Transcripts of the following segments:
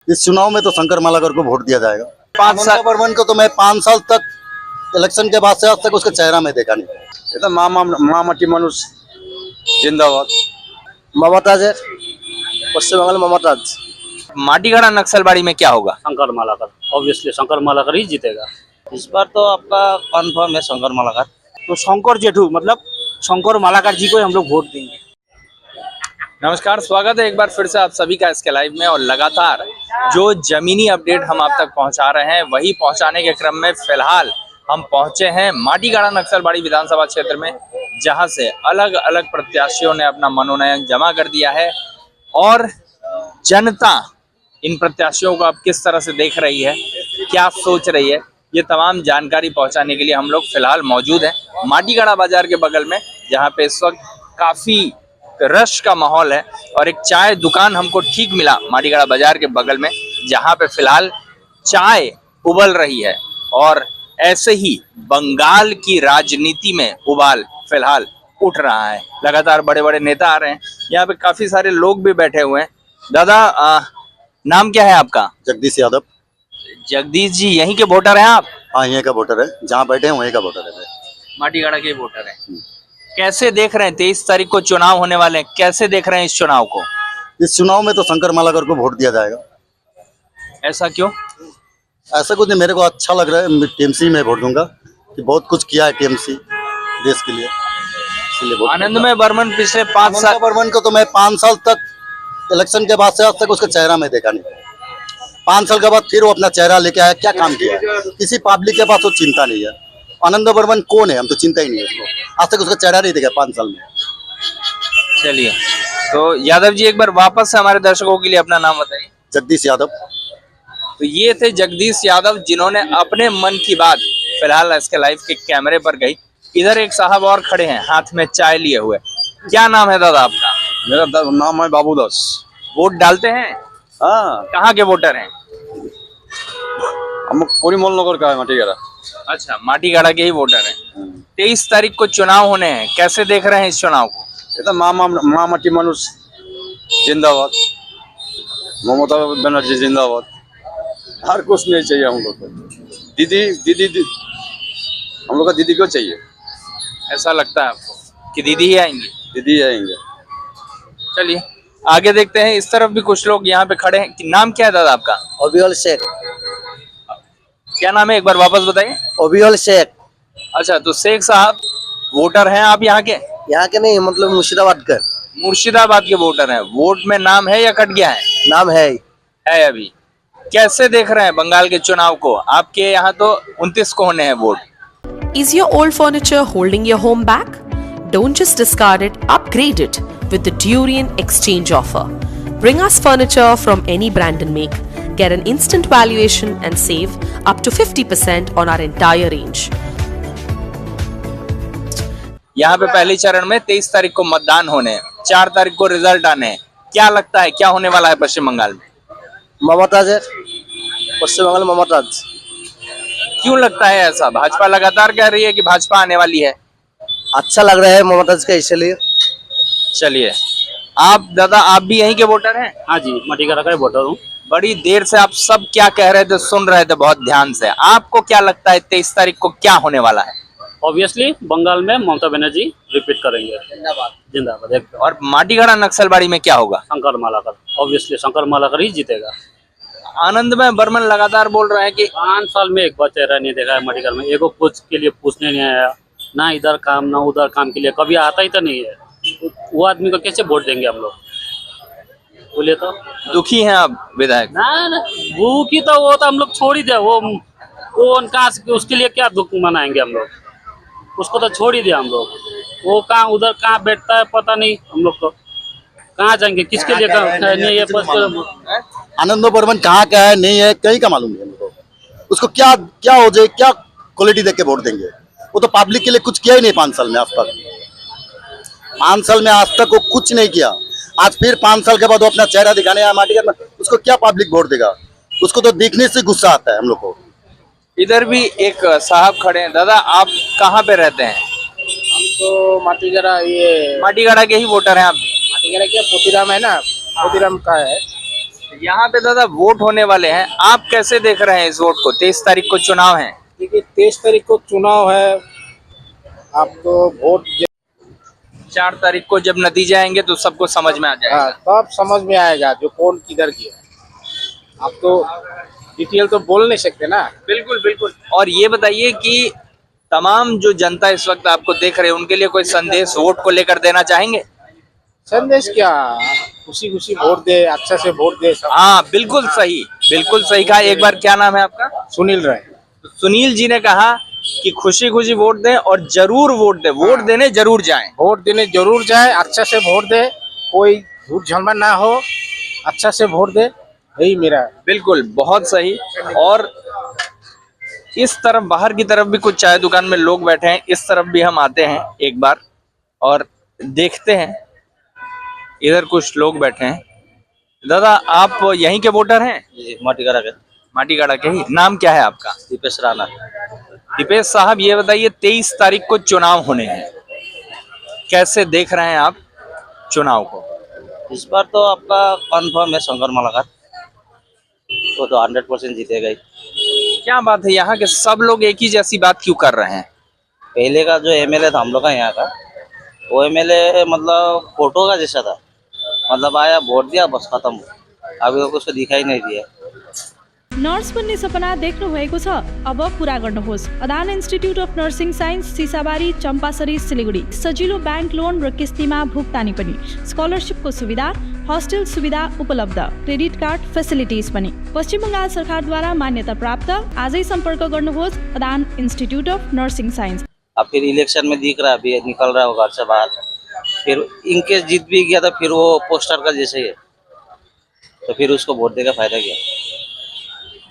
इस चुनाव में तो शंकर मालाकर को वोट दिया जाएगा। 5 साल वर्मन को तो मैं 5 साल तक इलेक्शन के बाद से आज तक उसका चेहरा मैं देखा नहीं। ये तो मामाटी मनुष जिंदाबाद। ममताज है, पश्चिम बंगाल ममताज। माटीगढ़ा नक्सलबाड़ी में क्या होगा? शंकर मालाकर, ऑब्वियसली शंकर मालाकर ही जीतेगा। इस बार तो आपका कंफर्म है शंकर मालाकर। तो शंकर जेठू मतलब शंकर मालाकर जी को हम लोग वोट देंगे। नमस्कार, स्वागत है एक बार फिर से आप सभी का इसके लाइव में। और लगातार जो जमीनी अपडेट हम आप तक पहुंचा रहे हैं वही पहुंचाने के क्रम में फिलहाल हम पहुंचे हैं माटीगढ़ा नक्सलबाड़ी विधानसभा क्षेत्र में, जहां से अलग अलग प्रत्याशियों ने अपना मनोनयन जमा कर दिया है। और जनता इन प्रत्याशियों को अब किस तरह से देख रही है, क्या सोच रही है, ये तमाम जानकारी पहुंचाने के लिए हम लोग फिलहाल मौजूद हैं माटीगढ़ा बाजार के बगल में, जहां पे इस वक्त काफी रश का माहौल है। और एक चाय दुकान हमको ठीक मिला माटीगढ़ा बाजार के बगल में, जहां पे फिलहाल चाय उबल रही है। और ऐसे ही बंगाल की राजनीति में उबाल फिलहाल उठ रहा है। लगातार बड़े बड़े नेता आ रहे हैं, यहाँ पे काफी सारे लोग भी बैठे हुए हैं। दादा, नाम क्या है आपका? जगदीश यादव। जगदीश जी, यहीं के वोटर हैं आप? हाँ, यहीं का वोटर है, जहाँ बैठे हैं वहीं का वोटर है। माटीगढ़ा के वोटर हैं। कैसे देख रहे हैं 23 तारीख को चुनाव होने वाले हैं, कैसे देख रहे हैं इस चुनाव को? इस चुनाव में तो शंकर मालाकर को वोट दिया जाएगा। ऐसा क्यों? ऐसा कुछ नहीं, मेरे को अच्छा लग रहा है। टीएमसी में वोट दूंगा कि बहुत कुछ किया है टीएमसी देश के लिए, इसलिए वोट। आनंदमय बर्मन पिछले 5 साल वर्मन को तो मैं 5 साल तक इलेक्शन के बाद से आज तक उसका चेहरा मैं देखा नहीं। 5 साल के बाद फिर वो अपना चेहरा लेके आया, क्या काम किया है? किसी पब्लिक के पास वो चिंता नहीं है। आनंद वर्मन कौन है, हम तो चिंता ही नहीं है उसको। आज तक उसका चेहरा नहीं देखा 5 साल में। चलिए, तो यादव जी एक बार वापस से हमारे दर्शकों के लिए अपना नाम बताइए। जगदीश यादव। तो ये थे जगदीश यादव, जिन्होंने अपने मन की बात फिलहाल इसके लाइव के कैमरे पर गई। इधर एक साहब और खड़े हैं हाथ में चाय लिए हुए। क्या नाम है दादा आपका? मेरा नाम है बाबू दास। वोट डालते हैं? हाँ, कहाँ के वोटर हैं? हम परिमल नगर का है माटीगढ़ा। अच्छा, माटीगढ़ा के ही वोटर हैं। 23 तारीख को चुनाव होने हैं, कैसे देख रहे हैं इस चुनाव को? ये तो मामाटी मनुष जिंदाबाद। ममता बनर्जी जिंदाबाद। हर कुछ नहीं चाहिए हम लोग को। दीदी हम लोग का दीदी को चाहिए। ऐसा लगता है आपको कि दीदी ही आएंगी? दीदी आएंगे। चलिए आगे देखते हैं। इस तरफ भी कुछ लोग यहाँ पे खड़े हैं। नाम क्या है दादा आपका? ओबियल शेख। क्या नाम है, एक बार वापस बताइए। ओबियल शेख। अच्छा, तो शेख साहब वोटर हैं आप यहाँ के? यहाँ के नहीं, मतलब मुर्शिदाबाद का। मुर्शिदाबाद के वोटर हैं। वोट में नाम है या कट गया है? नाम है अभी। कैसे देख रहे हैं बंगाल के चुनाव को? आपके यहाँ तो 29 को होने हैं vote. Is your old furniture holding your home back? Don't just discard it, upgrade it with the Durian Exchange offer. Bring us furniture from any brand and make. Get an instant valuation and save up to 50% on our entire range. यहाँ पे पहले चरण में 23 तारीख को मतदान होने हैं, 4 तारीख को रिजल्ट आने हैं। क्या लगता है क्या होने वाला है पश्चिम बंगाल में? ममताज है, पश्चिम बंगाल ममताज। क्यों लगता है ऐसा? भाजपा लगातार कह रही है कि भाजपा आने वाली है। अच्छा लग रहा है ममताज का, इसलिए। चलिए, आप दादा, आप भी यहीं के वोटर हैं? हाँ जी, माटीगढ़ा का ही वोटर हूँ। बड़ी देर से आप सब क्या कह रहे थे सुन रहे थे बहुत ध्यान से। आपको क्या लगता है 23 तारीख को क्या होने वाला है? ऑब्वियसली बंगाल में ममता बनर्जी रिपीट करेंगे। जिंदाबाद जिंदाबाद एकदम। और माटीगढ़ा नक्सलबाड़ी में क्या होगा? शंकर मालाकर, ऑब्वियसली शंकर मालाकर ही जीतेगा। आनंदमय बर्मन लगातार बोल रहे हैं कि 5 साल में एक बार चेहरा नहीं देखा है माटीगढ़ में। एगो कुछ के लिए पूछने नहीं आया, ना इधर काम ना उधर काम के लिए कभी आता ही तो नहीं है। वो आदमी को कैसे वोट देंगे हम लोग, बोलिए तो? दुखी हैं आप विधायक? ना वो की तो वो तो हम लोग छोड़ ही दे। वो उनका उसके लिए क्या दुख मनाएंगे हम लोग, उसको तो छोड़ ही दिया हम लोग। वो कहाँ उधर कहाँ बैठता है पता नहीं, हम लोग तो कहाँ जाएंगे, किसके लिए नहीं है। आनंद वर्मन कहाँ का है नहीं है कहीं का मालूम नहीं हमको। उसको क्या क्या हो जाए, क्या क्वालिटी देख के वोट देंगे? वो तो पब्लिक के लिए कुछ किया ही नहीं 5 साल में आज तक। 5 साल में आज तक वो कुछ नहीं किया। आज फिर 5 साल के बाद वो अपना चेहरा दिखाने आया माटीगढ़ में, उसको क्या पब्लिक वोट देगा? उसको तो दिखने से गुस्सा आता है हम लोग को। इधर भी एक साहब खड़े हैं। दादा, आप कहाँ पे रहते हैं? हम तो माटीगढ़ा, ये माटीगढ़ा के ही वोटर हैं आप? माटीगढ़ा क्या पोतीराम है ना, पोतीराम का है। यहाँ पे दादा वोट होने वाले हैं, आप कैसे देख रहे हैं इस वोट को? 23 तारीख को चुनाव है। देखिए 23 तारीख को चुनाव है। आप तो वोट 4 तारीख को जब नतीजे आएंगे तो सबको समझ में आ जाएगा। हाँ, तब समझ में आएगा जो कौन किधर की है। आप तो डिटेल तो बोल नहीं सकते ना। बिल्कुल बिल्कुल। और ये बताइए कि तमाम जो जनता इस वक्त आपको देख रहे हैं उनके लिए कोई संदेश वोट को लेकर देना चाहेंगे? संदेश क्या, खुशी खुशी वोट दे, अच्छा से वोट दे। सब हाँ बिल्कुल सही कहा। एक बार क्या नाम है आपका? सुनील राय। तो सुनील जी ने कहा कि खुशी खुशी वोट दें और जरूर वोट दें, वोट देने जरूर जाएं। वोट देने जरूर जाए, अच्छा से वोट दे, कोई झूठ झलमन ना हो, अच्छा से वोट दे, यही मेरा। बिल्कुल बहुत सही। और इस तरफ बाहर की तरफ भी कुछ चाय दुकान में लोग बैठे हैं, इस तरफ भी हम आते हैं एक बार और देखते हैं। इधर कुछ लोग बैठे हैं। दादा आप यहीं के वोटर हैं? माटीगाड़ा के ही। नाम क्या है आपका? दीपेश राणा। दीपेश साहब ये बताइए 23 तारीख को चुनाव होने हैं, कैसे देख रहे हैं आप चुनाव को? इस बार तो आपका कन्फर्म है शंकर मालाकार, वो तो 100% जीतेगा ही। क्या बात है, यहाँ के सब लोग एक ही जैसी बात क्यों कर रहे हैं? पहले का जो एमएलए था हम लोग का यहाँ का, वो एमएलए मतलब फोटो का जैसा था, मतलब आया वोट दिया बस खत्म। अभी तक उसको दिखाई नहीं दिया। नर्स बन्ने सपना देख्नु भएको छ? अब पूरा गर्नुहोस्। Adan institute of nursing science, Sisabari, Champasari, Siliguri. सजिलो ब्याङ्क लोन र किस्तीमा भुक्तानी पनि, स्कलरसिपको सुविधा, हस्टेल सुविधा उपलब्ध, क्रेडिट कार्ड फेसिलिटिज पनि। पश्चिम बङ्गाल सरकारद्वारा मान्यता प्राप्त। आजै सम्पर्क गर्नुहोस् Adan institute of nursing signs. अब फिर इलेक्शन में दिख रहा है, अभी निकल रहा है वो घर से बाहर, फिर इनकेस जीत भी गया तो फिर वो पोस्टर का जैसे ही है, तो फिर उसको वोट देगा फायदा क्या?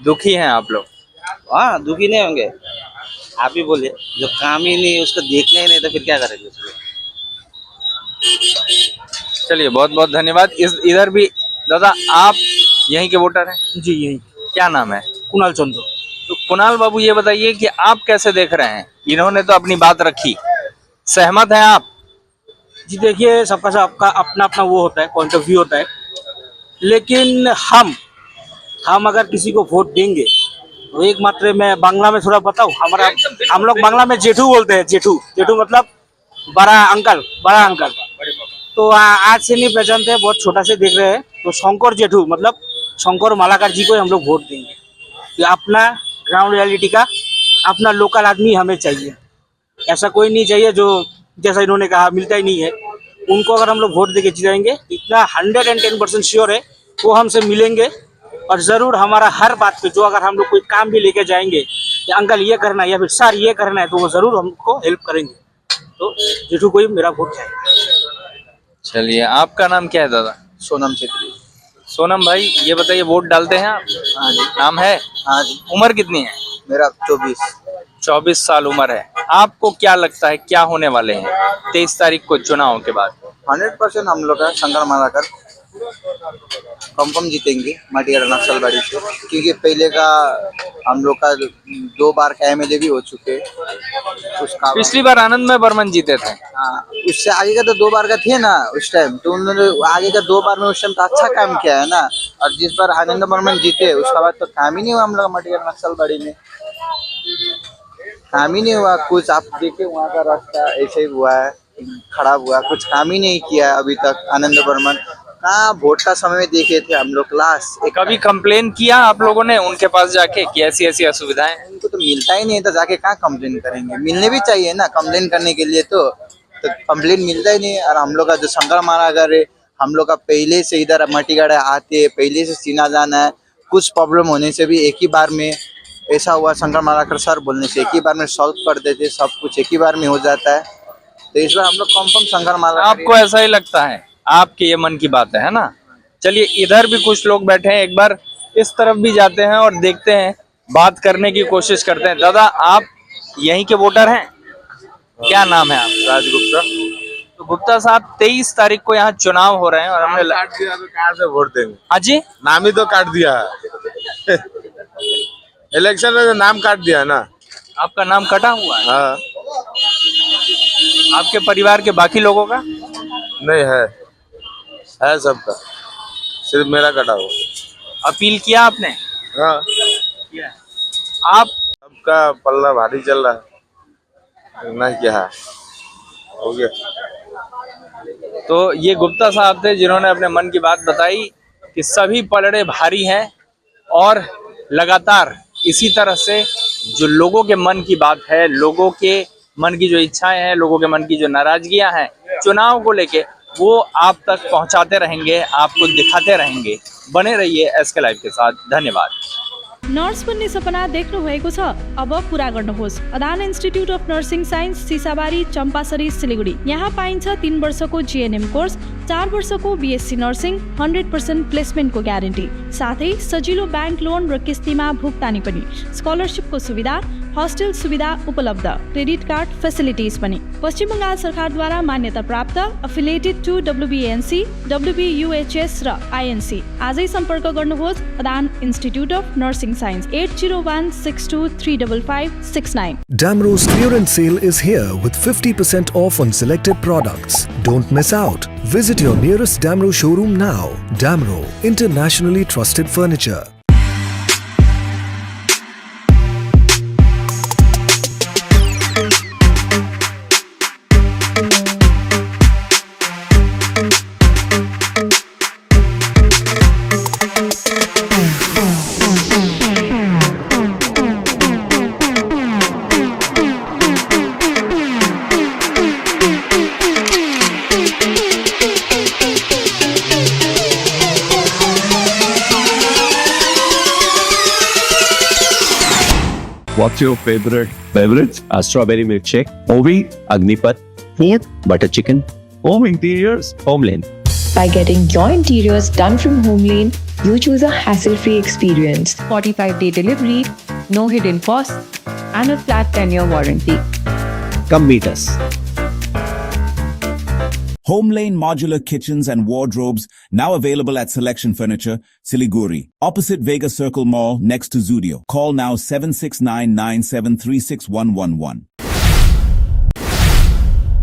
दुखी हैं आप लोग? हाँ, दुखी नहीं होंगे। आप ही बोलिए, जो काम ही नहीं उसको देखना ही नहीं तो फिर क्या करेंगे उसको? चलिए बहुत बहुत धन्यवाद। इधर भी दादा आप यहीं के वोटर हैं? जी यही। क्या नाम है? कुणाल चंद्र। तो कुणाल बाबू ये बताइए कि आप कैसे देख रहे हैं? इन्होंने तो अपनी बात रखी, सहमत हैं आप? जी देखिए, सबका सब आपका अपना अपना वो होता है, पॉइंट ऑफ व्यू होता है, लेकिन हम अगर किसी को वोट देंगे तो एक मात्र, मैं बांग्ला में थोड़ा बताऊं, हम लोग बांग्ला में जेठू बोलते हैं। जेठू मतलब बड़ा अंकल। तो आज से नहीं पहचानते हैं, बहुत छोटा से देख रहे हैं। तो शंकर जेठू मतलब शंकर मालाकार जी को हम लोग वोट देंगे। ये अपना ग्राउंड रियलिटी का अपना लोकल आदमी हमें चाहिए, ऐसा कोई नहीं चाहिए जो जैसा इन्होंने कहा मिलता ही नहीं है। उनको अगर हम लोग वोट देके जिताएंगे, इतना 110% श्योर है वो हमसे मिलेंगे और ज़रूर हमारा हर बात पे, जो अगर हम लोग कोई काम भी लेके जाएंगे कि अंकल ये करना है या फिर सर ये करना है, तो वो ज़रूर हमको हेल्प करेंगे। तो जेठू को ही मेरा वोट चाहिए। चलिए आपका नाम क्या है दादा? सोनम छेत्री। सोनम भाई ये बताइए वोट डालते हैं आप? हाँ जी। नाम है? हाँ जी। उम्र कितनी है? मेरा 24। 24 साल उम्र है। आपको क्या लगता है क्या होने वाले हैं 23 तारीख को चुनाव के बाद? 100% हम लोग का शंकर मालाकर कंफर्म जीतेंगे माटीगाड़ा नक्सलबाड़ी से, क्योंकि पहले का हम लोग का 2 बार का एमएलए भी हो चुके हैं। उसका पिछली बार आनंदमय बर्मन जीते थे। हाँ, उससे आगे का तो 2 बार का थे ना उस टाइम, तो उन्होंने आगे का 2 बार में उस टाइम तो अच्छा काम किया है ना। और जिस बार आनंद बर्मन जीते उसके बाद तो काम ही नहीं हुआ हम लोग माटीगाड़ा नक्सलबाड़ी में, काम ही नहीं हुआ कुछ। आप देखिए वहाँ का रास्ता ऐसे ही हुआ है, खराब हुआ, कुछ काम ही नहीं किया अभी तक आनंद बर्मन। कहाँ वोट का समय में देखे थे हम लोग लास्ट। कभी कंप्लेन किया आप लोगों ने उनके पास जाके कि ऐसी ऐसी असुविधाएं? उनको तो मिलता ही नहीं, तो जाके कहाँ कंप्लेन करेंगे? मिलने भी चाहिए ना कंप्लेन करने के लिए, तो कंप्लेन मिलता ही नहीं। और हम लोग का जो शंकर मालाकर है, हम लोग का पहले से इधर माटीगाड़ा आते हैं, पहले से सीना जाना है। कुछ प्रॉब्लम होने से भी एक ही बार में ऐसा हुआ, शंकर मालाकर सर बोलने से एक ही बार में सॉल्व कर देते, सब कुछ एक ही बार में हो जाता है। तो इस बार हम लोग कंफर्म शंकर मालाकर। आपको ऐसा ही लगता है? आपके ये मन की बात है ना। चलिए इधर भी कुछ लोग बैठे हैं, एक बार इस तरफ भी जाते हैं और देखते हैं, बात करने की कोशिश करते हैं। दादा आप यहीं के वोटर हैं? क्या नाम है आप? राजगुप्ता। तो गुप्ता साहब 23 तारीख को यहाँ चुनाव हो रहे हैं और हमने काट दिया तो कहाँ से वोट देंगे? हाँ जी, नाम ही तो काट दिया है। इलेक्शन में तो नाम काट दिया ना। आपका नाम कटा हुआ है? हाँ। आपके परिवार के बाकी लोगों का? नहीं है सबका, सिर्फ मेरा कटा हुआ। अपील किया आपने? हाँ, किया। आप सबका पल्ला भारी चल रहा है, ना क्या है, हो गया। तो ये गुप्ता साहब थे जिन्होंने अपने मन की बात बताई कि सभी पलड़े भारी हैं और लगातार इसी तरह से जो लोगों के मन की बात है, लोगों के मन की जो इच्छाएं हैं, लोगों के मन की जो नाराजगियां हैं चुनाव को लेके, वो आप तक पहुंचाते रहेंगे, आपको दिखाते रहेंगे। बने रहिए एसके लाइव के साथ। धन्यवाद। नर्स बन्ने सपना देख्नु भएको छ? अब पूरा गर्नुहोस्। Adan institute of nursing science Sisabari Champasari Siliguri. यहाँ पाइन्छ 3 वर्षको जीएनएम कोर्स, 4 वर्षको बीएससी नर्सिङ, 100% प्लेसमेन्टको ग्यारेन्टी, साथै सजिलो ब्याङ्क लोन र किस्तीमा भुक्तानी पनि, स्कलरसिपको सुविधा, हस्टेल सुविधा उपलब्ध, क्रेडिट कार्ड फेसिलिटिज पनि। पश्चिम बङ्गाल सरकारद्वारा मान्यता प्राप्त, एफिलिएटेड टु WBNC, WBUHS र INC। आजै सम्पर्क गर्नुहोस् Adan institute of nursing science 8016235569। Damro's clearance sale is here with 50% off on selected products. Don't miss out. Visit your nearest Damro showroom now. Damro, internationally trusted furniture. What's your favorite beverage? A strawberry milkshake. Ovi, Agnipat. Yep. Butter chicken. Home interiors, Homeland. By getting your interiors done from Homelane, you choose a hassle-free experience. 45-day delivery, no hidden costs, and a flat 10-year warranty. Come meet us. Homelane Modular Kitchens and Wardrobes, now available at Selection Furniture, Siliguri. Opposite Vega Circle Mall, next to Zudio. Call now 769-9736111.